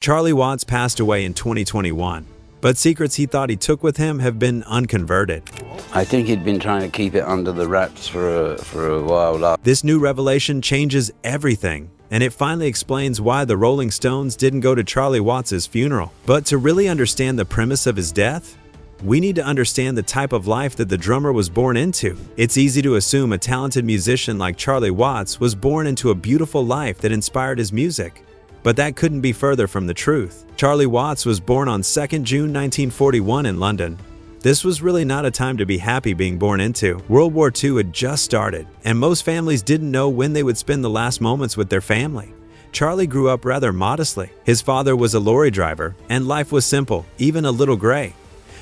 Charlie Watts passed away in 2021, but secrets he thought he took with him have been unconverted. I think he'd been trying to keep it under the wraps for a while. This new revelation changes everything, and it finally explains why the Rolling Stones didn't go to Charlie Watts' funeral. But to really understand the premise of his death, we need to understand the type of life that the drummer was born into. It's easy to assume a talented musician like Charlie Watts was born into a beautiful life that inspired his music. But that couldn't be further from the truth. Charlie Watts was born on 2nd June 1941 in London. This was really not a time to be happy being born into. World War II had just started, and most families didn't know when they would spend the last moments with their family. Charlie grew up rather modestly. His father was a lorry driver, and life was simple, even a little gray.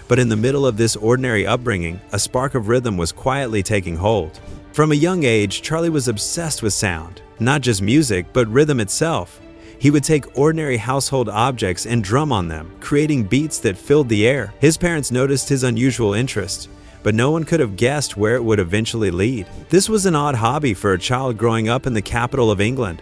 But in the middle of this ordinary upbringing, a spark of rhythm was quietly taking hold. From a young age, Charlie was obsessed with sound, not just music, but rhythm itself. He would take ordinary household objects and drum on them, creating beats that filled the air. His parents noticed his unusual interest, but no one could have guessed where it would eventually lead. This was an odd hobby for a child growing up in the capital of England.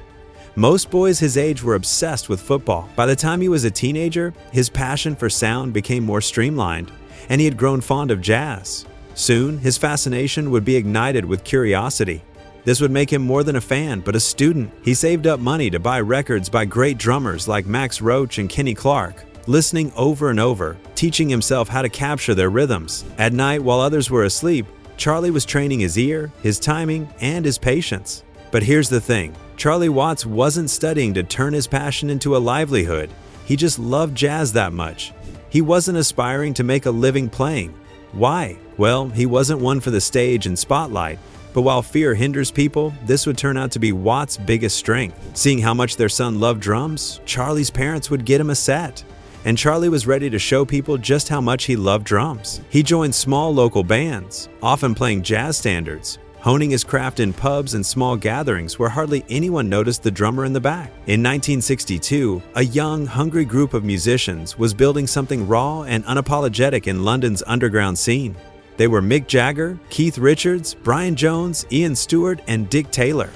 Most boys his age were obsessed with football. By the time he was a teenager, his passion for sound became more streamlined, and he had grown fond of jazz. Soon, his fascination would be ignited with curiosity. This would make him more than a fan, but a student. He saved up money to buy records by great drummers like Max Roach and Kenny Clarke, listening over and over, teaching himself how to capture their rhythms. At night, while others were asleep, Charlie was training his ear, his timing, and his patience. But here's the thing. Charlie Watts wasn't studying to turn his passion into a livelihood. He just loved jazz that much. He wasn't aspiring to make a living playing. Why? Well, he wasn't one for the stage and spotlight. But while fear hinders people, this would turn out to be Watts' biggest strength. Seeing how much their son loved drums, Charlie's parents would get him a set. And Charlie was ready to show people just how much he loved drums. He joined small local bands, often playing jazz standards, honing his craft in pubs and small gatherings where hardly anyone noticed the drummer in the back. In 1962, a young, hungry group of musicians was building something raw and unapologetic in London's underground scene. They were Mick Jagger, Keith Richards, Brian Jones, Ian Stewart, and Dick Taylor.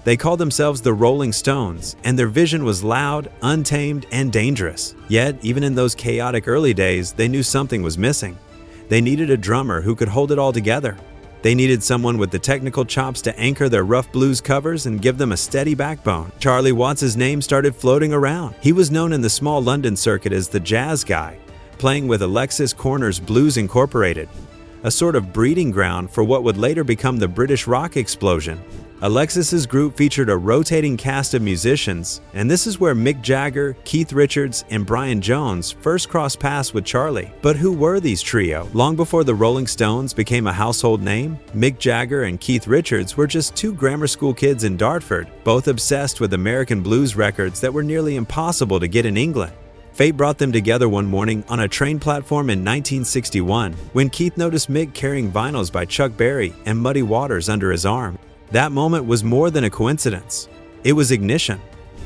They called themselves the Rolling Stones, and their vision was loud, untamed, and dangerous. Yet, even in those chaotic early days, they knew something was missing. They needed a drummer who could hold it all together. They needed someone with the technical chops to anchor their rough blues covers and give them a steady backbone. Charlie Watts' name started floating around. He was known in the small London circuit as the Jazz Guy, playing with Alexis Korner's Blues Incorporated, a sort of breeding ground for what would later become the British rock explosion. Alexis's group featured a rotating cast of musicians, and this is where Mick Jagger, Keith Richards, and Brian Jones first crossed paths with Charlie. But who were these trio? Long before the Rolling Stones became a household name, Mick Jagger and Keith Richards were just two grammar school kids in Dartford, both obsessed with American blues records that were nearly impossible to get in England. Fate brought them together one morning on a train platform in 1961 when Keith noticed Mick carrying vinyls by Chuck Berry and Muddy Waters under his arm. That moment was more than a coincidence. It was ignition.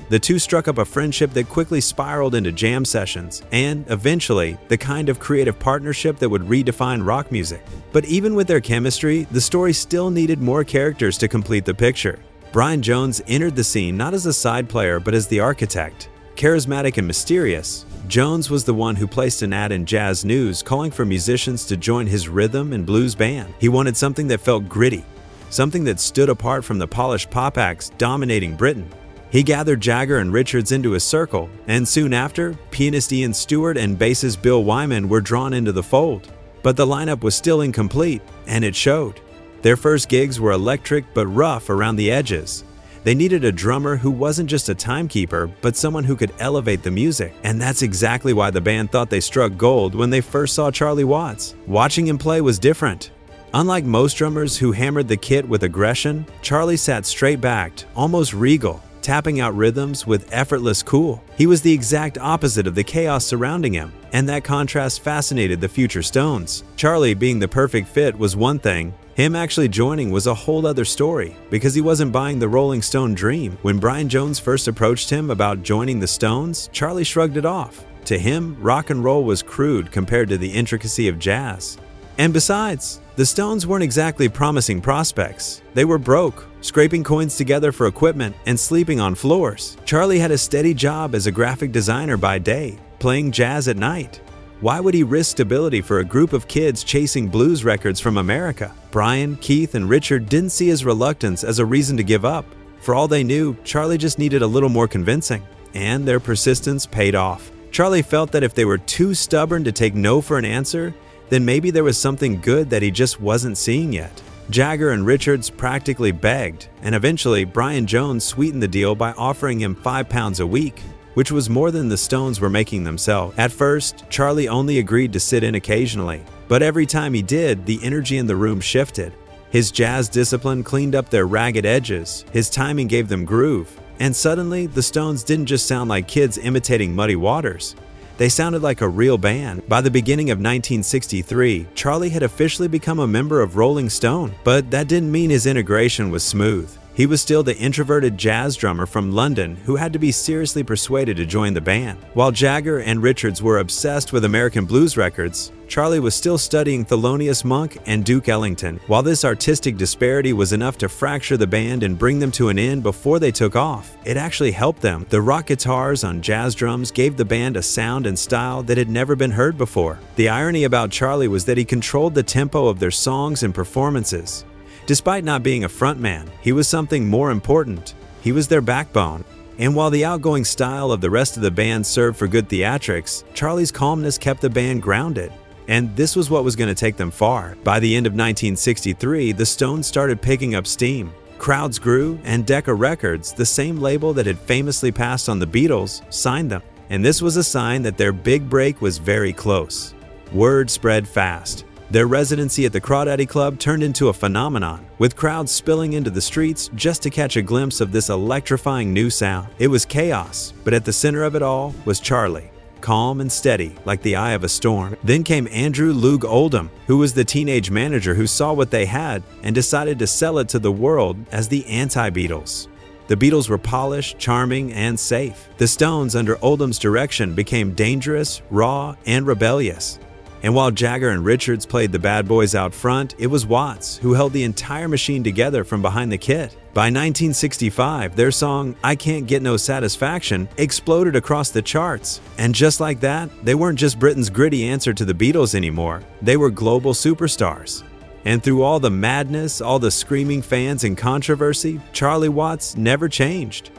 The two struck up a friendship that quickly spiraled into jam sessions and, eventually, the kind of creative partnership that would redefine rock music. But even with their chemistry, the story still needed more characters to complete the picture. Brian Jones entered the scene not as a side player but as the architect. Charismatic and mysterious, Jones was the one who placed an ad in Jazz News calling for musicians to join his rhythm and blues band. He wanted something that felt gritty, something that stood apart from the polished pop acts dominating Britain. He gathered Jagger and Richards into his circle, and soon after, pianist Ian Stewart and bassist Bill Wyman were drawn into the fold. But the lineup was still incomplete, and it showed. Their first gigs were electric but rough around the edges. They needed a drummer who wasn't just a timekeeper, but someone who could elevate the music. And that's exactly why the band thought they struck gold when they first saw Charlie Watts. Watching him play was different. Unlike most drummers who hammered the kit with aggression, Charlie sat straight-backed, almost regal, tapping out rhythms with effortless cool. He was the exact opposite of the chaos surrounding him, and that contrast fascinated the future Stones. Charlie being the perfect fit was one thing. Him actually joining was a whole other story, because he wasn't buying the Rolling Stone dream. When Brian Jones first approached him about joining the Stones, Charlie shrugged it off. To him, rock and roll was crude compared to the intricacy of jazz. And besides, the The Stones weren't exactly promising prospects. They were broke, scraping coins together for equipment and sleeping on floors. Charlie had a steady job as a graphic designer by day, playing jazz at night. Why would he risk stability for a group of kids chasing blues records from America? Brian, Keith, and Richard didn't see his reluctance as a reason to give up. For all they knew, Charlie just needed a little more convincing. And their persistence paid off. Charlie felt that if they were too stubborn to take no for an answer, then maybe there was something good that he just wasn't seeing yet. Jagger and Richards practically begged, and eventually Brian Jones sweetened the deal by offering him £5 a week, which was more than the Stones were making themselves. At first, Charlie only agreed to sit in occasionally, but every time he did, the energy in the room shifted. His jazz discipline cleaned up their ragged edges, his timing gave them groove, and suddenly the Stones didn't just sound like kids imitating Muddy Waters. They sounded like a real band. By the beginning of 1963, Charlie had officially become a member of Rolling Stone, but that didn't mean his integration was smooth. He was still the introverted jazz drummer from London who had to be seriously persuaded to join the band. While Jagger and Richards were obsessed with American blues records, Charlie was still studying Thelonious Monk and Duke Ellington. While this artistic disparity was enough to fracture the band and bring them to an end before they took off, it actually helped them. The rock guitars on jazz drums gave the band a sound and style that had never been heard before. The irony about Charlie was that he controlled the tempo of their songs and performances. Despite not being a frontman, he was something more important. He was their backbone. And while the outgoing style of the rest of the band served for good theatrics, Charlie's calmness kept the band grounded. And this was what was going to take them far. By the end of 1963, the Stones started picking up steam. Crowds grew, and Decca Records, the same label that had famously passed on the Beatles, signed them. And this was a sign that their big break was very close. Word spread fast. Their residency at the Crawdaddy Club turned into a phenomenon, with crowds spilling into the streets just to catch a glimpse of this electrifying new sound. It was chaos, but at the center of it all was Charlie, calm and steady like the eye of a storm. Then came Andrew Loog Oldham, who was the teenage manager who saw what they had and decided to sell it to the world as the anti-Beatles. The Beatles were polished, charming, and safe. The Stones, under Oldham's direction, became dangerous, raw, and rebellious. And while Jagger and Richards played the bad boys out front, it was Watts who held the entire machine together from behind the kit. By 1965, their song, I Can't Get No Satisfaction, exploded across the charts. And just like that, they weren't just Britain's gritty answer to the Beatles anymore. They were global superstars. And through all the madness, all the screaming fans and controversy, Charlie Watts never changed.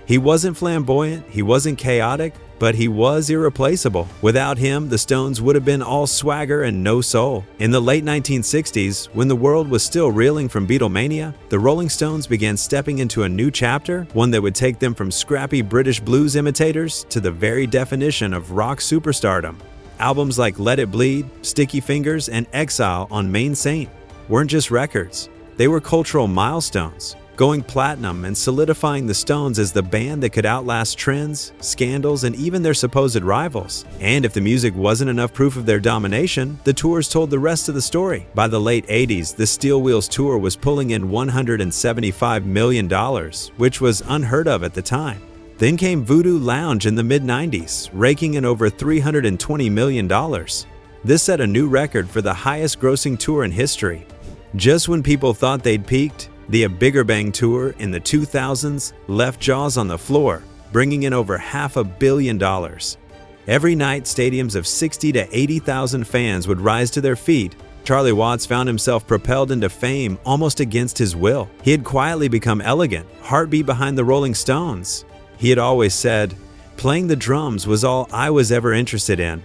He wasn't flamboyant, he wasn't chaotic, but he was irreplaceable. Without him, the Stones would have been all swagger and no soul. In the late 1960s, when the world was still reeling from Beatlemania, the Rolling Stones began stepping into a new chapter, one that would take them from scrappy British blues imitators to the very definition of rock superstardom. Albums like Let It Bleed, Sticky Fingers, and Exile on Main Saint weren't just records. They were cultural milestones, going platinum and solidifying the Stones as the band that could outlast trends, scandals, and even their supposed rivals. And if the music wasn't enough proof of their domination, the tours told the rest of the story. By the late 80s, the Steel Wheels Tour was pulling in $175 million, which was unheard of at the time. Then came Voodoo Lounge in the mid-90s, raking in over $320 million. This set a new record for the highest-grossing tour in history. Just when people thought they'd peaked, the A Bigger Bang Tour in the 2000s left Jaws on the floor, bringing in over $500 million. Every night, stadiums of 60,000 to 80,000 fans would rise to their feet. Charlie Watts found himself propelled into fame almost against his will. He had quietly become elegant, heartbeat behind the Rolling Stones. He had always said, "Playing the drums was all I was ever interested in."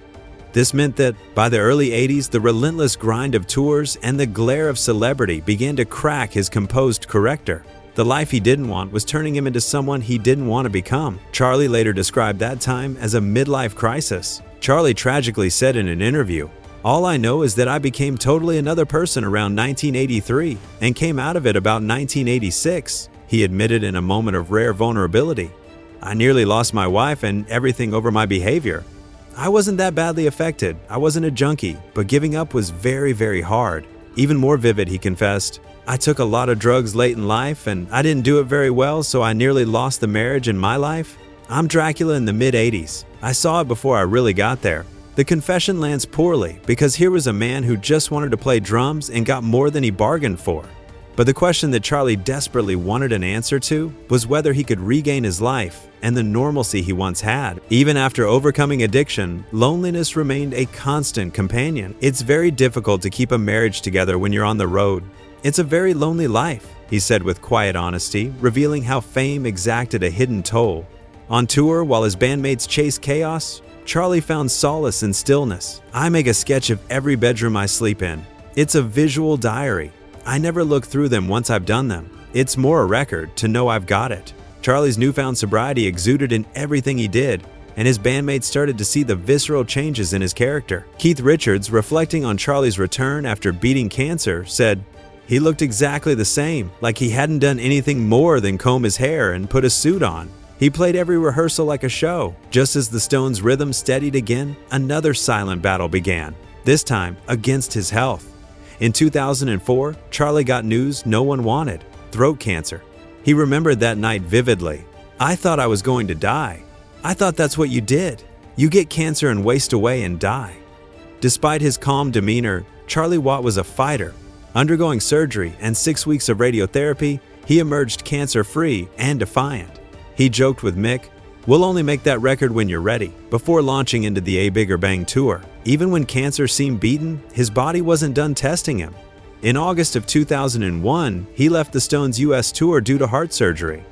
This meant that by the early 80s, the relentless grind of tours and the glare of celebrity began to crack his composed character. The life he didn't want was turning him into someone he didn't want to become. Charlie later described that time as a midlife crisis. Charlie tragically said in an interview, "All I know is that I became totally another person around 1983 and came out of it about 1986, he admitted in a moment of rare vulnerability. "I nearly lost my wife and everything over my behavior. I wasn't that badly affected, I wasn't a junkie, but giving up was very, very hard." Even more vivid, he confessed, "I took a lot of drugs late in life and I didn't do it very well, so I nearly lost the marriage in my life. I'm Dracula in the mid-80s. I saw it before I really got there. The confession lands poorly because here was a man who just wanted to play drums and got more than he bargained for. But the question that Charlie desperately wanted an answer to was whether he could regain his life and the normalcy he once had. Even after overcoming addiction, loneliness remained a constant companion. It's very difficult to keep a marriage together when you're on the road. It's a very lonely life, he said with quiet honesty, revealing how fame exacted a hidden toll. On tour, while his bandmates chased chaos, Charlie found solace in stillness. I make a sketch of every bedroom I sleep in. It's a visual diary. I never look through them once I've done them. It's more a record to know I've got it. Charlie's newfound sobriety exuded in everything he did, and his bandmates started to see the visceral changes in his character. Keith Richards, reflecting on Charlie's return after beating cancer, said, "He looked exactly the same, like he hadn't done anything more than comb his hair and put a suit on. He played every rehearsal like a show." Just as the Stones' rhythm steadied again, another silent battle began, this time against his health. In 2004, Charlie got news no one wanted: throat cancer. He remembered that night vividly. "I thought I was going to die. I thought that's what you did. You get cancer and waste away and die." Despite his calm demeanor, Charlie Watt was a fighter. Undergoing surgery and 6 weeks of radiotherapy, he emerged cancer-free and defiant. He joked with Mick, "We'll only make that record when you're ready," before launching into the A Bigger Bang tour. Even when cancer seemed beaten, his body wasn't done testing him. In August of 2001, he left the Stones' US tour due to heart surgery.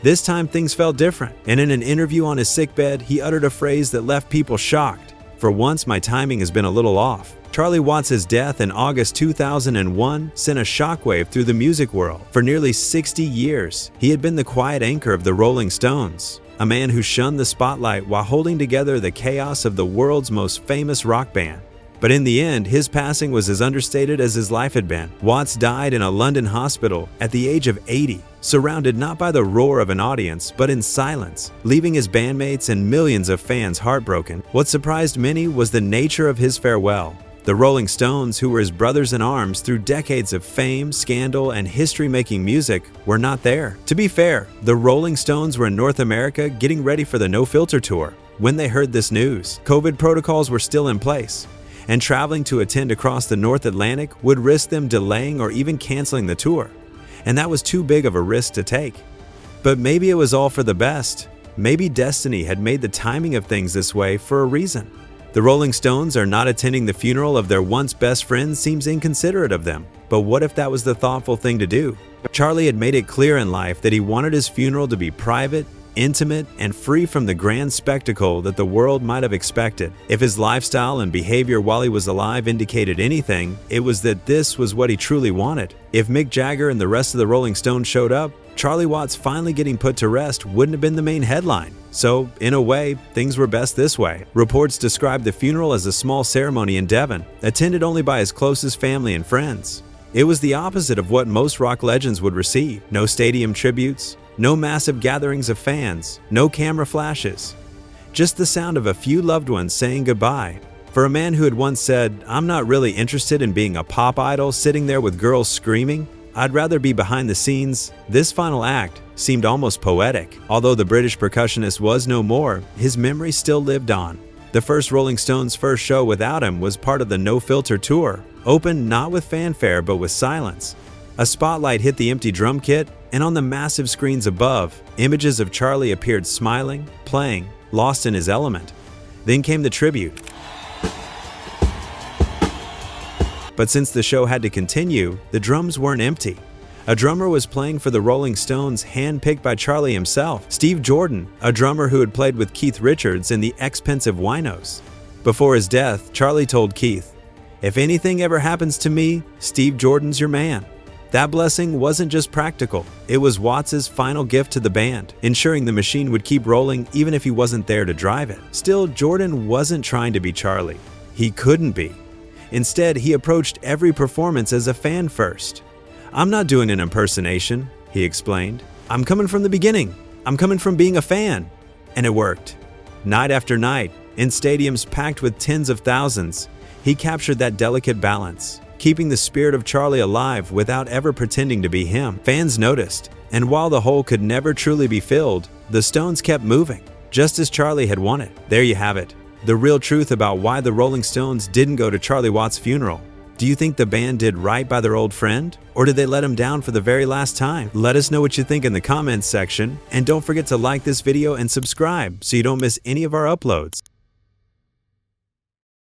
This time things felt different, and in an interview on his sickbed, he uttered a phrase that left people shocked. "For once, my timing has been a little off." Charlie Watts' death in August 2001 sent a shockwave through the music world. For nearly 60 years, he had been the quiet anchor of the Rolling Stones, a man who shunned the spotlight while holding together the chaos of the world's most famous rock band. But in the end, his passing was as understated as his life had been. Watts died in a London hospital at the age of 80, surrounded not by the roar of an audience, but in silence, leaving his bandmates and millions of fans heartbroken. What surprised many was the nature of his farewell. The Rolling Stones, who were his brothers in arms through decades of fame, scandal, and history-making music, were not there. To be fair, the Rolling Stones were in North America getting ready for the No Filter tour when they heard this news. COVID protocols were still in place, and traveling to attend across the North Atlantic would risk them delaying or even canceling the tour, and that was too big of a risk to take. But maybe it was all for the best. Maybe destiny had made the timing of things this way for a reason. The Rolling Stones are not attending the funeral of their once best friend seems inconsiderate of them, but what if that was the thoughtful thing to do? Charlie had made it clear in life that he wanted his funeral to be private, intimate, and free from the grand spectacle that the world might have expected. If his lifestyle and behavior while he was alive indicated anything, it was that this was what he truly wanted. If Mick Jagger and the rest of the Rolling Stones showed up, Charlie Watts finally getting put to rest wouldn't have been the main headline. So, in a way, things were best this way. Reports described the funeral as a small ceremony in Devon, attended only by his closest family and friends. It was the opposite of what most rock legends would receive. No stadium tributes, no massive gatherings of fans, no camera flashes. Just the sound of a few loved ones saying goodbye. For a man who had once said, "I'm not really interested in being a pop idol sitting there with girls screaming, I'd rather be behind the scenes," this final act seemed almost poetic. Although the British percussionist was no more, his memory still lived on. The first Rolling Stones' first show without him was part of the No Filter tour, opened not with fanfare but with silence. A spotlight hit the empty drum kit, and on the massive screens above, images of Charlie appeared smiling, playing, lost in his element. Then came the tribute. But since the show had to continue, the drums weren't empty. A drummer was playing for the Rolling Stones, handpicked by Charlie himself, Steve Jordan, a drummer who had played with Keith Richards in the Expensive Winos. Before his death, Charlie told Keith, "If anything ever happens to me, Steve Jordan's your man." That blessing wasn't just practical, it was Watts' final gift to the band, ensuring the machine would keep rolling even if he wasn't there to drive it. Still, Jordan wasn't trying to be Charlie. He couldn't be. Instead, he approached every performance as a fan first. "I'm not doing an impersonation," he explained. "I'm coming from the beginning. I'm coming from being a fan." And it worked. Night after night, in stadiums packed with tens of thousands, he captured that delicate balance, keeping the spirit of Charlie alive without ever pretending to be him. Fans noticed, and while the hole could never truly be filled, the Stones kept moving, just as Charlie had wanted. There you have it. the real truth about why the Rolling Stones didn't go to Charlie Watts' funeral. Do you think the band did right by their old friend? Or did they let him down for the very last time? Let us know what you think in the comments section, and don't forget to like this video and subscribe so you don't miss any of our uploads.